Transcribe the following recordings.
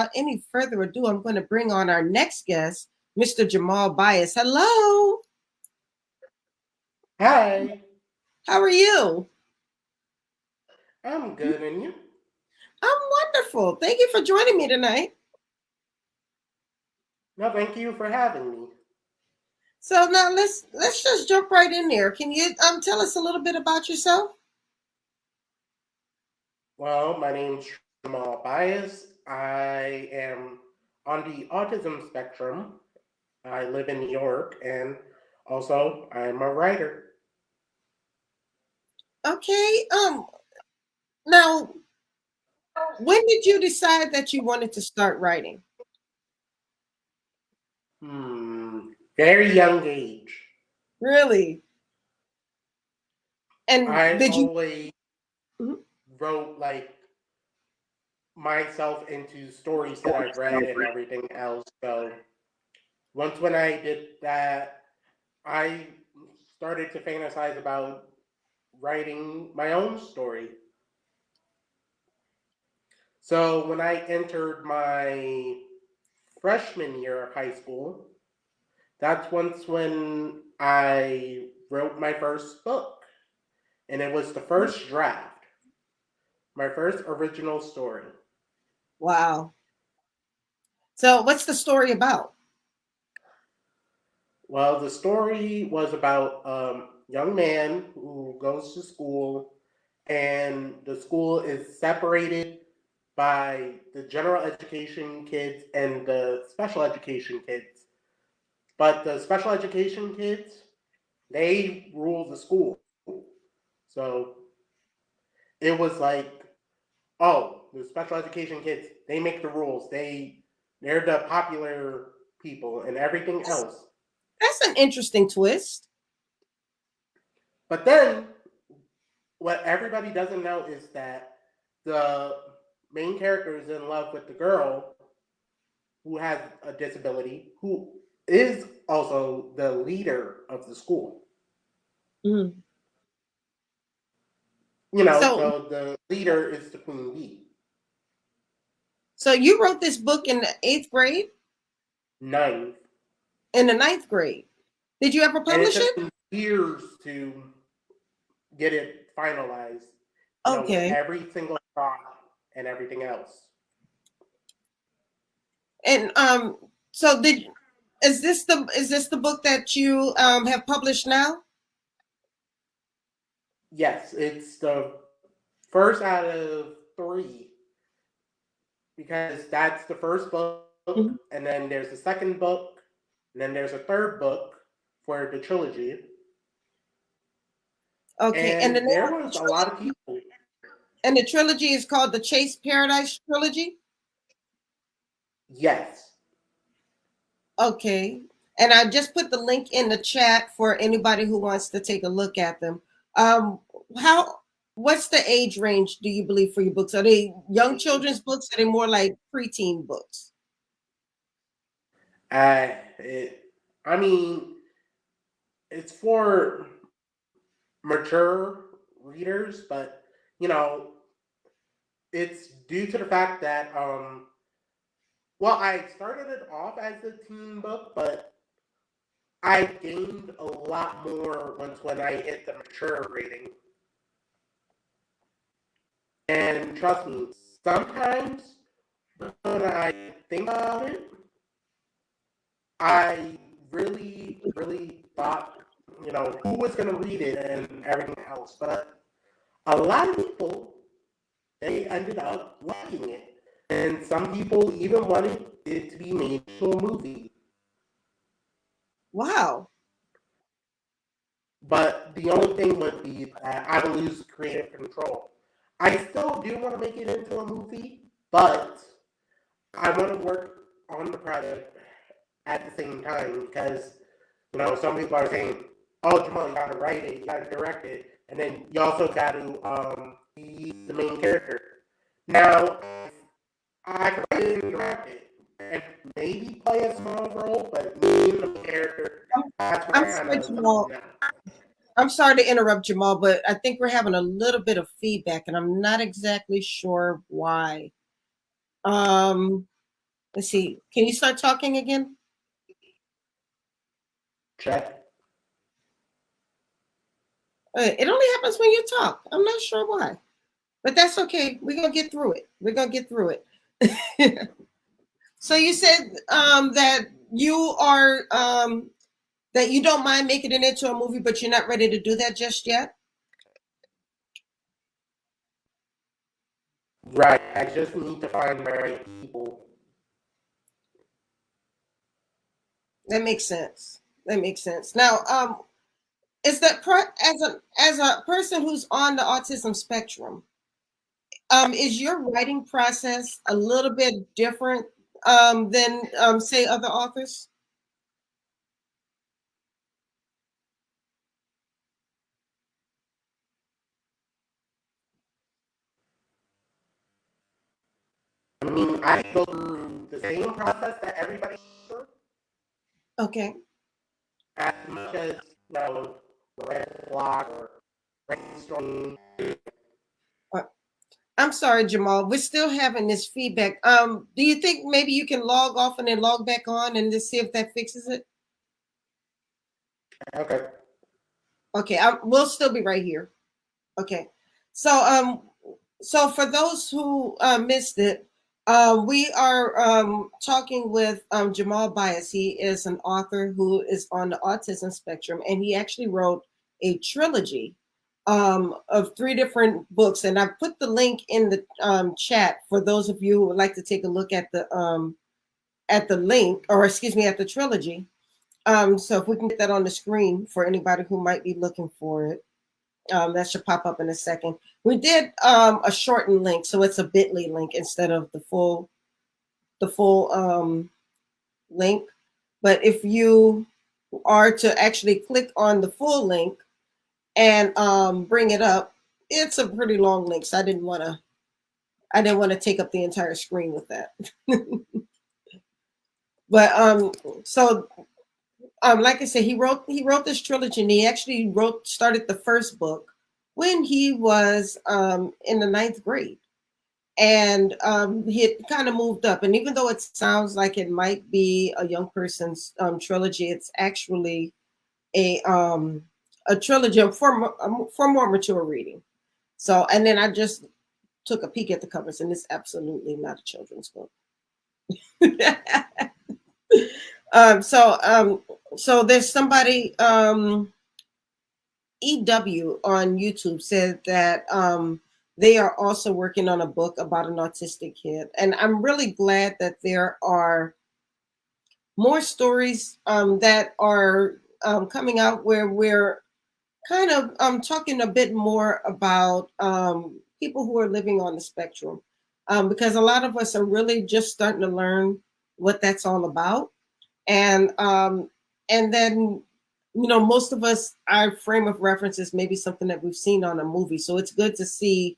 without any further ado, I'm going to bring on our next guest, Mr. Jamal Bias. Hello. Hi, How are you? I'm good, and you? I'm wonderful. Thank you for joining me tonight. No, thank you for having me. So now let's just jump right in there. Can you tell us a little bit about yourself? Well, my name's Jamal Bias. I am on the autism spectrum. I live in New York, and also I'm a writer. Okay. Now when did you decide that you wanted to start writing? Very young age. Really? And I did you always Mhm. wrote like myself into stories that I've read and everything else. So once when I did that, I started to fantasize about writing my own story. So when I entered my freshman year of high school, that's once when I wrote my first book. And it was the first draft, my first original story. Wow. So what's the story about? Well, the story was about a young man who goes to school, and the school is separated by the general education kids and the special education kids. But the special education kids, they rule the school. So it was like, oh, the special education kids, they make the rules. They're the popular people and everything That's, else. that's an interesting twist. But then what everybody doesn't know is that the main character is in love with the girl who has a disability, who is also the leader of the school. Mhm. So So the leader is the queen bee. so you wrote this book in the eighth grade, Ninth. in the ninth grade. Did you ever And it publish took it? me years to get it finalized. With Okay. every single thought and everything else. And so did is this the book that you have published now? Yes, it's the first out of three because that's the first book, and Mhm. then there's a second book, and then there's a third book for the trilogy. Okay. And the And name there of the was a lot of trilogy people. and the trilogy is called the Chase Paradise trilogy. Yes. Okay. And I just put the link in the chat for anybody who wants to take a look at them. Um, how what's the age range do you believe for your books? Are they young children's books? Or are they more like preteen books? It, I mean, it's for mature readers, but you know, it's due to the fact that well, I started it off as a teen book, but I gained a lot more once when I hit the mature rating. And trust me, sometimes when I think about it, I really thought, who was going to read it and everything else. But a lot of people, they ended up liking it. And some people even wanted it to be made into a movie. Wow. But the only thing would be that I would lose creative control. I still do want to make it into a movie, but I want to work on the project at the same time because, some people are saying, oh, Jamal, you got to write it, you got to direct it, and then you also got to be the main character. Now, I can write it and direct it and maybe play a small role, but being the character, I'm, that's I'm where I'm sorry, at Jamal. now. I'm sorry to interrupt, Jamal, but I think we're having a little bit of feedback, and I'm not exactly sure why. Um, Let's see. Can you start talking again? Check. It only happens when you talk. I'm not sure why, but that's okay. We're gonna get through it. We're gonna get through it. So you said that you are that you don't mind making it into a movie, but you're not ready to do that just yet. Right. I just need to find the right people. That makes sense. That makes sense. Now, is that as a person who's on the autism spectrum, is your writing process a little bit different than say other authors? I mean, I go through the same process that everybody goes through, Okay. as much as, red block or brainstorming. Uh, I'm sorry, Jamal. We're still having this feedback. Do you think maybe you can log off and then log back on and just see if that fixes it? Okay. Okay, we'll still be right here. Okay. So so for those who missed it, we are talking with Jamal Bias. He is an author who is on the autism spectrum, and he actually wrote a trilogy of 3 different books. And I put the link in the chat for those of you who would like to take a look at the link, or excuse me, at the trilogy. So if we can get that on the screen for anybody who might be looking for it. That should pop up in a second. We did a shortened link, so it's a bit.ly link instead of the full link. But if you are to actually click on the full link and bring it up, it's a pretty long link. So I didn't want to take up the entire screen with that. But so like I said, he wrote this trilogy, and he actually started the first book when he was in the 9th grade, and he had kind of moved up. And even though it sounds like it might be a young person's trilogy, it's actually a trilogy for more mature reading. So, and then I just took a peek at the covers, and it's absolutely not a children's book. So so there's somebody EW on YouTube said that they are also working on a book about an autistic kid, and I'm really glad that there are more stories that are coming out where we're kind of talking a bit more about people who are living on the spectrum, because a lot of us are really just starting to learn what that's all about. And then most of us, our frame of reference is maybe something that we've seen on a movie, so it's good to see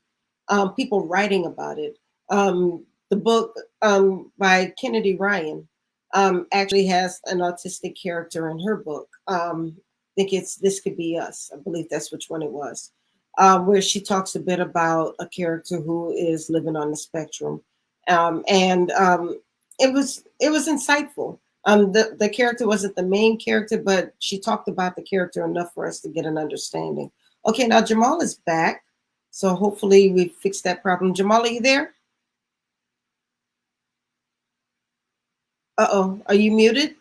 people writing about it. The book by Kennedy Ryan actually has an autistic character in her book. I think it's This Could Be Us. I believe that's which one it was, where she talks a bit about a character who is living on the spectrum. And it was insightful. The character wasn't the main character, but she talked about the character enough for us to get an understanding. Okay, now Jamal is back, so hopefully we fixed that problem. Jamal, are you there? Uh-oh, are you muted?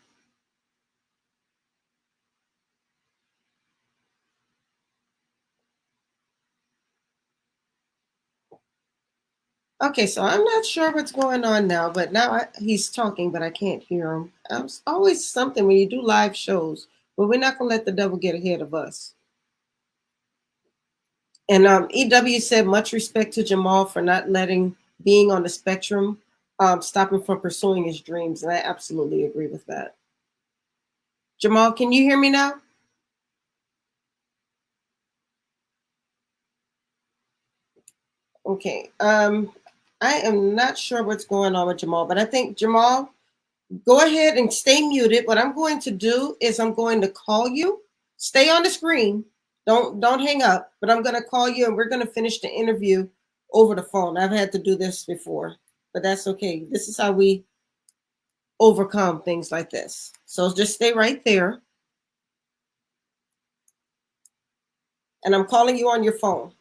Okay, so I'm not sure what's going on now, but now he's talking, but I can't hear him. It's always something when you do live shows, but we're not going to let the devil get ahead of us. And EW said, much respect to Jamal for not letting being on the spectrum stop him from pursuing his dreams. And I absolutely agree with that. Jamal, can you hear me now? Okay. I am not sure what's going on with Jamal, but I think Jamal, go ahead and stay muted. What I'm going to do is I'm going to call you. Stay on the screen. Don't hang up, but I'm going to call you and we're going to finish the interview over the phone. I've had to do this before, but that's okay. This is how we overcome things like this. So just stay right there. And I'm calling you on your phone.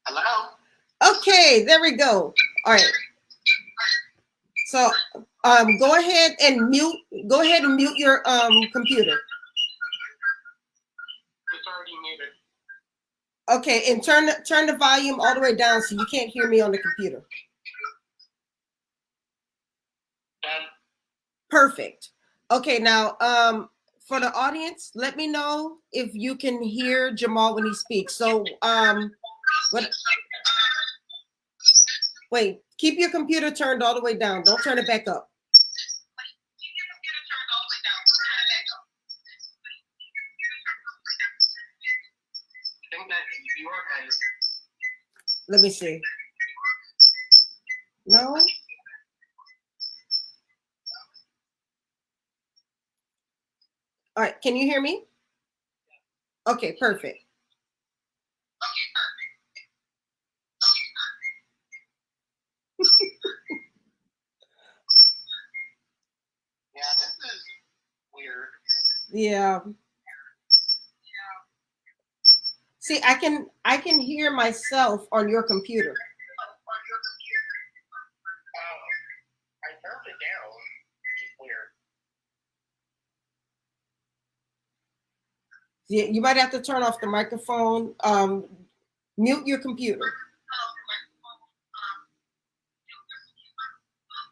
Hello? Okay, there we go. All right. So go ahead and mute your computer. It's already muted. Okay, and turn the volume all the way down so you can't hear me on the computer. Done. Perfect. Okay, now for the audience, let me know if you can hear Jamal when he speaks. So wait, keep your computer turned all the way down. Don't turn it back up. I think that you are guys. Let me see. No? All right, can you hear me? Okay, perfect. Yeah, this is weird. Yeah. See, I can hear myself on your computer. I turned it down, which is weird. Yeah, you might have to turn off the microphone. Mute your computer.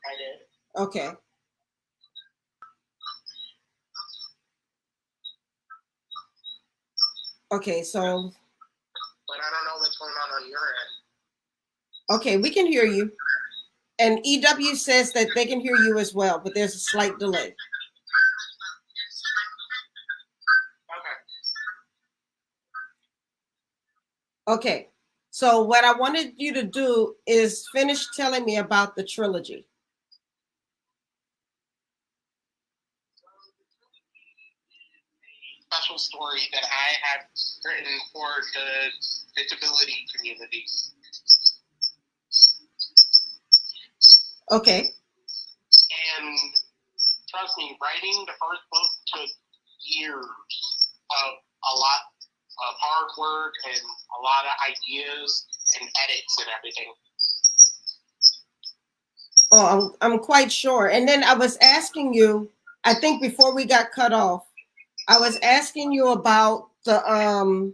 I did. Okay. Okay, so But I don't know what's going on your end. okay, we can hear you. And EW says that they can hear you as well, but there's a slight delay. Okay. So what I wanted you to do is finish telling me about the trilogy. Special story that I have written for the disability community. Okay. And trust me, writing the first book took years of a lot of hard work and a lot of ideas and edits and everything. Oh, I'm quite sure. And then I was asking you, I think before we got cut off, I was asking you about your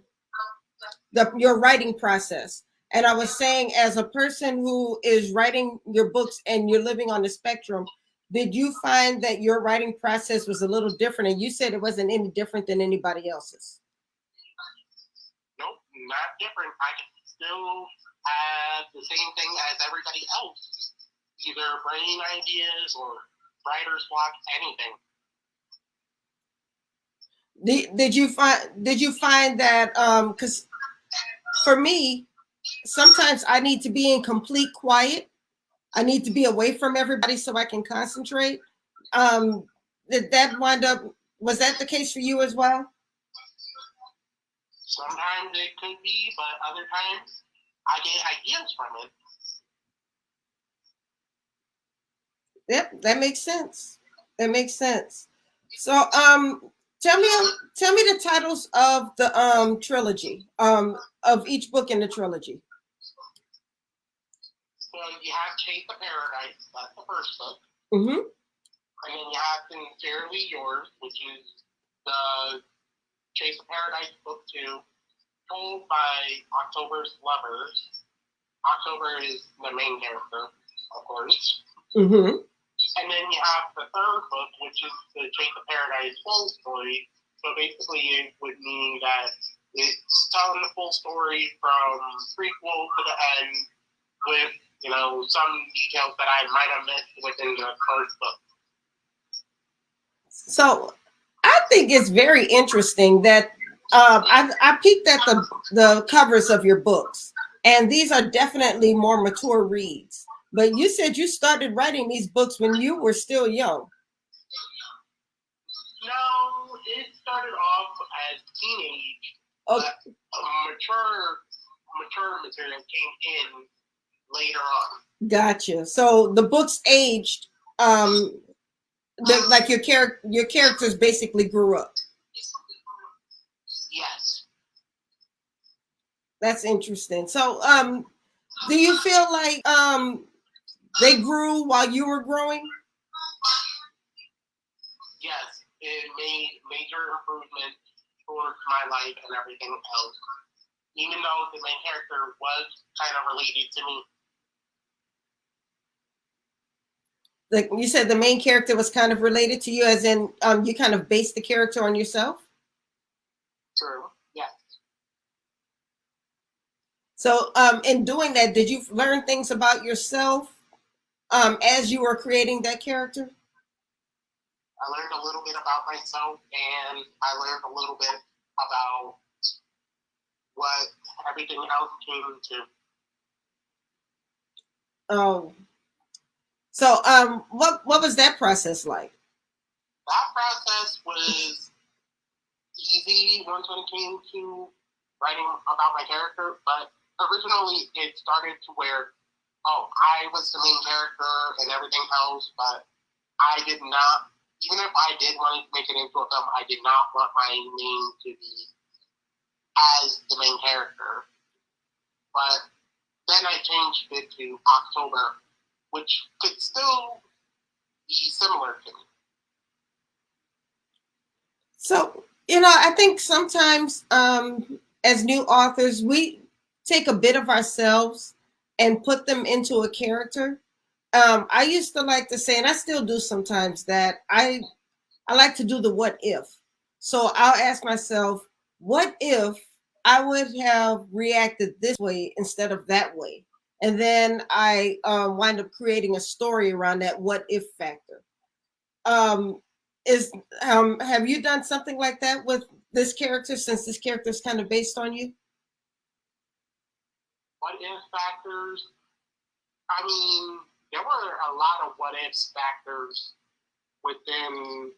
writing process. And I was saying, as a person who is writing your books and you're living on the spectrum, did you find that your writing process was a little different? And you said it wasn't any different than anybody else's. Nope, not different. I can still have the same thing as everybody else. Either brain ideas or writer's block, anything. Did you find that because for me, sometimes I need to be in complete quiet. I need to be away from everybody so I can concentrate. Did that was that the case for you as well? Sometimes it could be, but other times I get ideas from it. Yep, that makes sense. That makes sense. So tell me the titles of the trilogy, of each book in the trilogy. So you have Chase of Paradise, that's the first book. Mm-hmm. And then you have Sincerely Yours, which is the Chase of Paradise book 2, told by October's lovers. October is the main character, of course. Mm-hmm. And then you have the third book, which is the Chase of Paradise full story. So basically, it would mean that it's telling the full story from prequel to the end with, some details that I might have missed within the first book. So I think it's very interesting that I peeked at the covers of your books, and these are definitely more mature reads. But you said you started writing these books when you were still young. No, it started off as teenage, Okay. but mature material came in later on. Gotcha. So the books aged, like your characters basically grew up. Yes. That's interesting. So, do you feel like they grew while you were growing? Yes, it made major improvement towards my life and everything else. Even though the main character was kind of related to me. Like you said, the main character was kind of related to you, as in you kind of based the character on yourself? True, yes. So, in doing that, did you learn things about yourself as you were creating that character? I learned a little bit about myself, and I learned a little bit about what everything else came to. Oh, so what was that process like? That process was easy once when it came to writing about my character, but originally it started to where, I was the main character and everything else, but I did not, even if I did want to make it into a film, I did not want my name to be as the main character. But then I changed it to October, which could still be similar to me. So, I think sometimes as new authors, we take a bit of ourselves and put them into a character. I used to like to say, and I still do sometimes, that I like to do the what if. So I'll ask myself, what if I would have reacted this way instead of that way? And then I wind up creating a story around that what if factor. Um, have you done something like that with this character, since this character is kind of based on you? What if factors? I mean, there were a lot of what if factors within,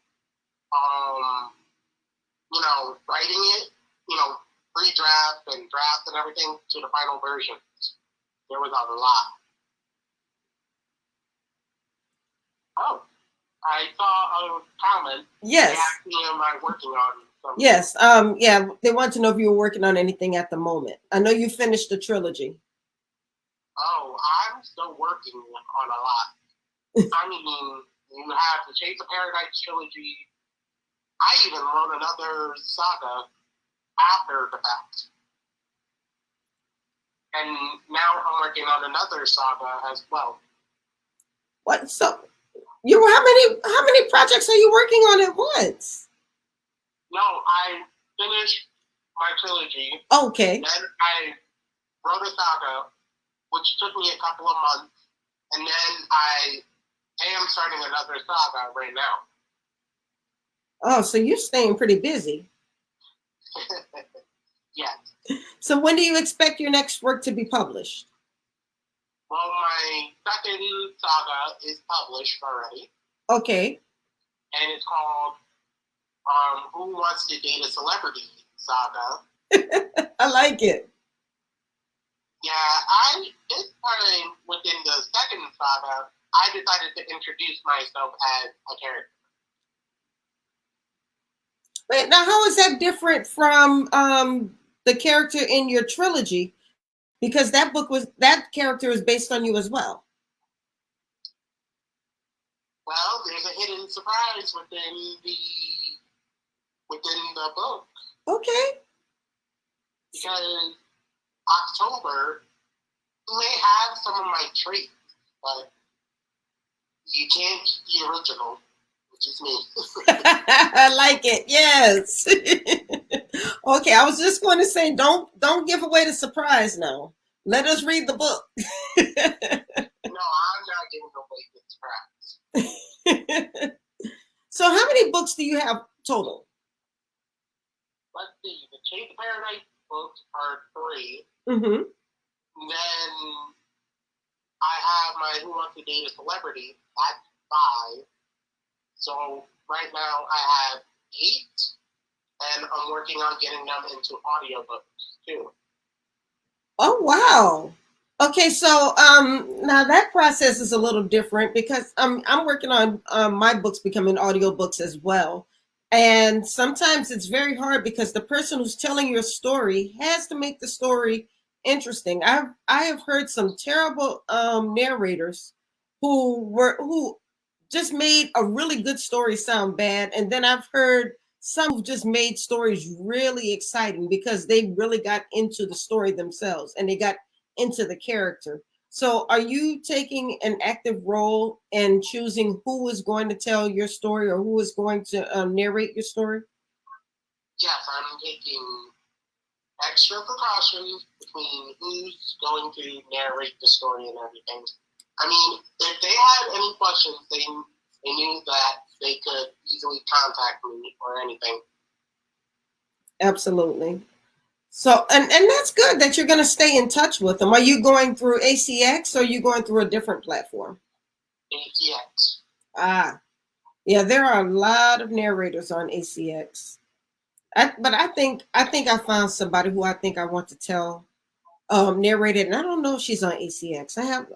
writing it, pre-draft and draft and everything to the final version. There was a lot. Oh, I saw a comment. Yes. Asking, am I working on something? Yes. Yeah, they want to know if you were working on anything at the moment. I know you finished the trilogy. Oh, I'm still working on a lot. I mean, you have the Chase of Paradise trilogy. I even wrote another saga after the fact. And now I'm working on another saga as well. What? So how many projects are you working on at once? No, I finished my trilogy. Okay. Then I wrote a saga, which took me a couple of months, and then I am starting another saga right now. Oh, so you're staying pretty busy. Yes. So when do you expect your next work to be published? Well, my second saga is published already. Okay. And it's called Who Wants to Date a Celebrity Saga. I like it. Yeah, this time within the second saga, I decided to introduce myself as a character. Wait, now how is that different from the character in your trilogy? Because that character is based on you as well. Well, there's a hidden surprise within the book. Okay. Because October may have some of my traits, but you can't be the original, which is me. I like it. Yes. Okay, I was just going to say, don't give away the surprise now. Let us read the book. No, I'm not giving away the surprise. So how many books do you have total? Let's see. The Chase of Paradise books are 3. Mm-hmm. Then I have my Who Wants to Date a Celebrity. That's 5. So right now I have 8. and I'm working on getting them into audiobooks too. Oh wow. Okay, so now that process is a little different because I'm working on my books becoming audiobooks as well. And sometimes it's very hard because the person who's telling your story has to make the story interesting. I have heard some terrible narrators who just made a really good story sound bad, and then I've heard some who've just made stories really exciting because they really got into the story themselves and they got into the character. So, are you taking an active role in choosing who is going to tell your story or who is going to narrate your story? Yes, I'm taking extra precautions between who's going to narrate the story and everything. I mean, if they had any questions, they knew that they could easily contact me or anything. Absolutely. So, and that's good that you're going to stay in touch with them. Are you going through ACX or are you going through a different platform? ACX. Ah, yeah, there are a lot of narrators on ACX. But I think I found somebody who I think I want to tell narrated, and I don't know if she's on ACX.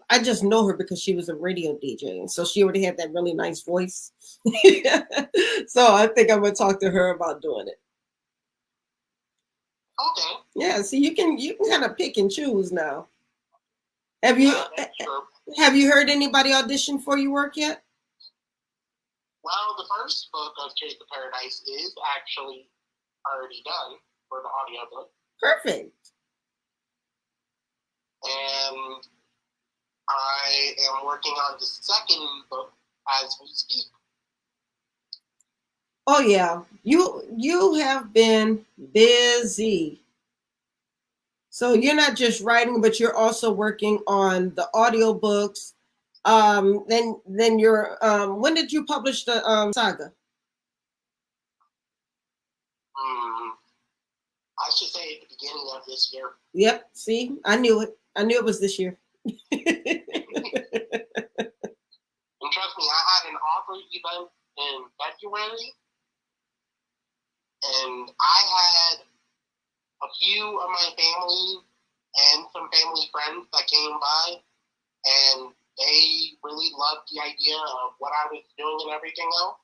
I just know her because she was a radio DJ, and so she already had that really nice voice. So I think I'm gonna talk to her about doing it. Okay. Yeah, so you can kind of pick and choose now. Have you Yeah, that's true. have you heard anybody audition for your work yet? Well, the first book of Chase of Paradise is actually already done for the audiobook. Perfect. And I am working on the second book as we speak. Oh yeah, you have been busy. So you're not just writing, but you're also working on the audiobooks. Then you're when did you publish the saga? I should say at the beginning of this year. Yep. See, I knew it. I knew it was this year. And trust me, I had an author event in February, and I had a few of my family and some family friends that came by, and they really loved the idea of what I was doing and everything else.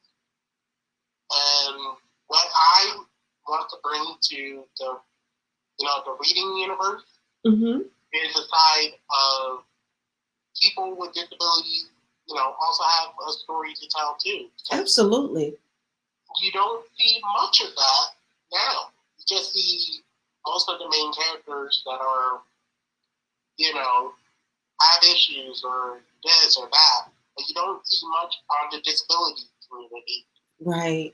And what I want to bring to the reading universe is a side of people with disabilities, also have a story to tell too. Absolutely. You don't see much of that now. You just see most of the main characters that are, have issues or this or that, but you don't see much on the disability community. Right.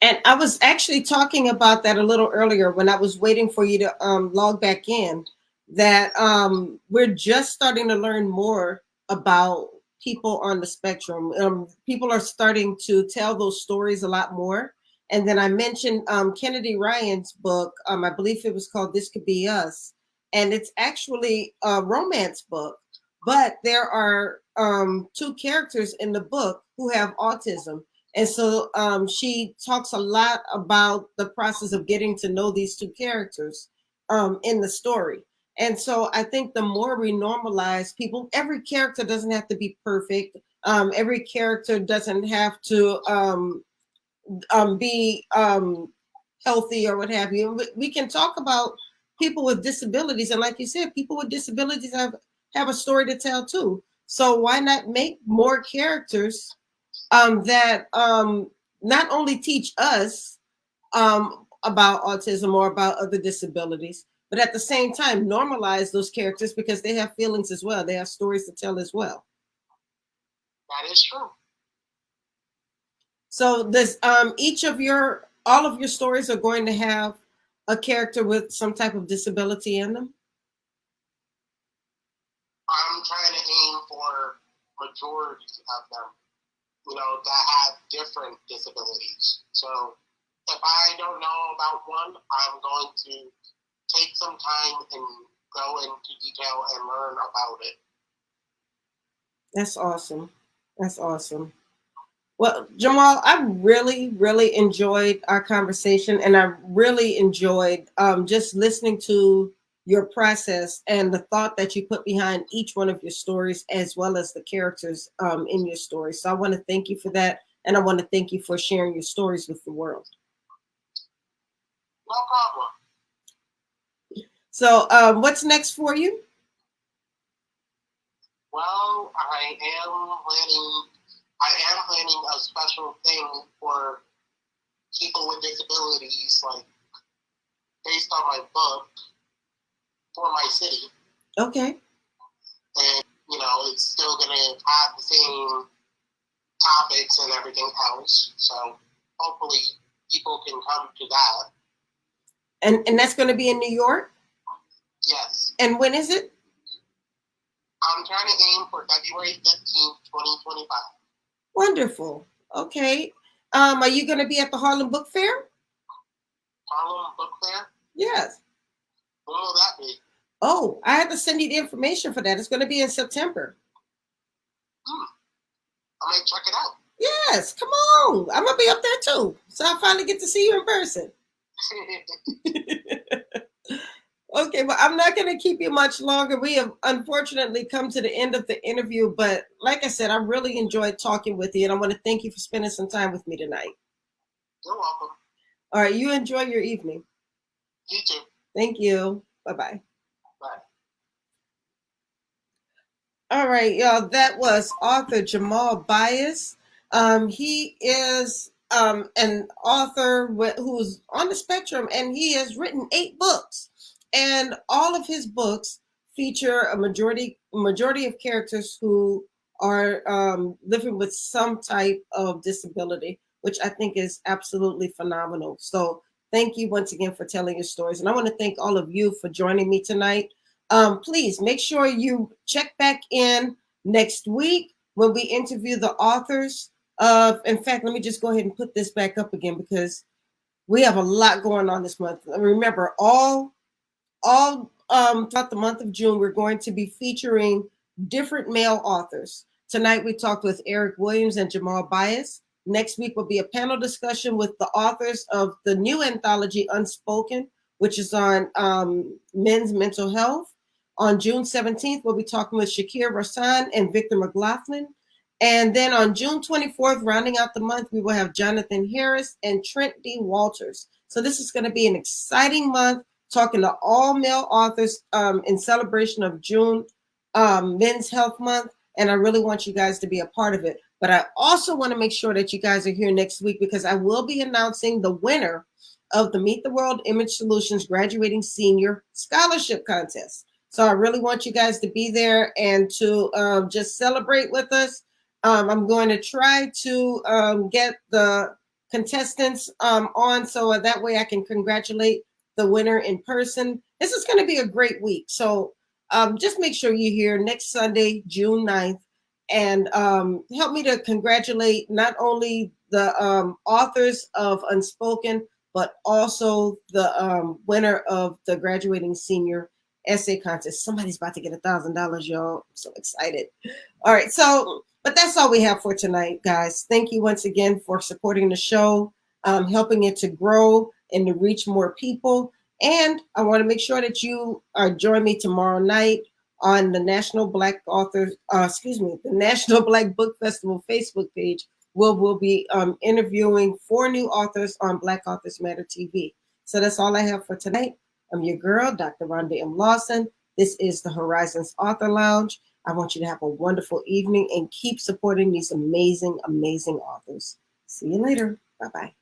And I was actually talking about that a little earlier when I was waiting for you to log back in, that we're just starting to learn more about people on the spectrum. People are starting to tell those stories a lot more. And then I mentioned Kennedy Ryan's book. I believe it was called This Could Be Us. And it's actually a romance book, but there are two characters in the book who have autism. And so she talks a lot about the process of getting to know these two characters in the story. And so I think the more we normalize people, every character doesn't have to be perfect. Every character doesn't have to be healthy or what have you. We can talk about people with disabilities. And like you said, people with disabilities have a story to tell too. So why not make more characters that not only teach us about autism or about other disabilities, but at the same time normalize those characters because they have feelings as well. They have stories to tell as well. That is true. So this all of your stories are going to have a character with some type of disability in them? I'm trying to aim for majority of them, that have different disabilities. So if I don't know about one, I'm going to take some time and go into detail and learn about it. That's awesome. That's awesome. Well, Jamal, I really, really enjoyed our conversation, and I really enjoyed just listening to your process and the thought that you put behind each one of your stories, as well as the characters in your stories. So I want to thank you for that, and I want to thank you for sharing your stories with the world. No problem. So, what's next for you? Well, I am planning a special thing for people with disabilities, like based on my book for my city. Okay. And it's still gonna have the same topics and everything else. So hopefully people can come to that. And that's going to be in New York? Yes. And when is it? I'm trying to aim for February 15th, 2025. Wonderful. Okay. Are you going to be at the Harlem Book Fair? Harlem Book Fair? Yes. When will that be? Oh, I have to send you the information for that. It's going to be in September. I might check it out. Yes, come on. I'm going to be up there too. So I finally get to see you in person. Okay, well, I'm not going to keep you much longer. We have unfortunately come to the end of the interview, but like I said, I really enjoyed talking with you, and I want to thank you for spending some time with me tonight. You're welcome. All right, you enjoy your evening. You too. Thank you. Bye-bye. Bye. All right, y'all, that was author Jamal Bias. He is an author who's on the spectrum, and he has written 8 books. And all of his books feature a majority of characters who are living with some type of disability, which I think is absolutely phenomenal. So thank you once again for telling your stories. And I want to thank all of you for joining me tonight. Please make sure you check back in next week when we interview the authors of, in fact, let me just go ahead and put this back up again because we have a lot going on this month. Remember, all throughout the month of June, we're going to be featuring different male authors. Tonight, we talked with Eric Williams and Jamal Bias. Next week will be a panel discussion with the authors of the new anthology, Unspoken, which is on men's mental health. On June 17th, we'll be talking with Shakir Rasan and Victor McLaughlin. And then on June 24th, rounding out the month, we will have Jonathan Harris and Trent D. Walters. So this is going to be an exciting month, talking to all male authors in celebration of June Men's Health Month. And I really want you guys to be a part of it. But I also want to make sure that you guys are here next week because I will be announcing the winner of the Meet the World Image Solutions Graduating Senior Scholarship Contest. So I really want you guys to be there and to just celebrate with us. I'm going to try to get the contestants on so that way I can congratulate the winner in person. This is going to be a great week. So just make sure you're here next Sunday, June 9th, and help me to congratulate not only the authors of Unspoken, but also the winner of the Graduating Senior Essay Contest. Somebody's about to get $1,000, y'all. I'm so excited. All right, so, but that's all we have for tonight, guys. Thank you once again for supporting the show, helping it to grow and to reach more people. And I want to make sure that you join me tomorrow night on the National Black the National Black Book Festival Facebook page, where we'll be interviewing 4 new authors on Black Authors Matter TV. So that's all I have for tonight. I'm your girl, Dr. Rhonda M. Lawson. This is the Horizons Author Lounge. I want you to have a wonderful evening and keep supporting these amazing, amazing authors. See you later. Bye-bye.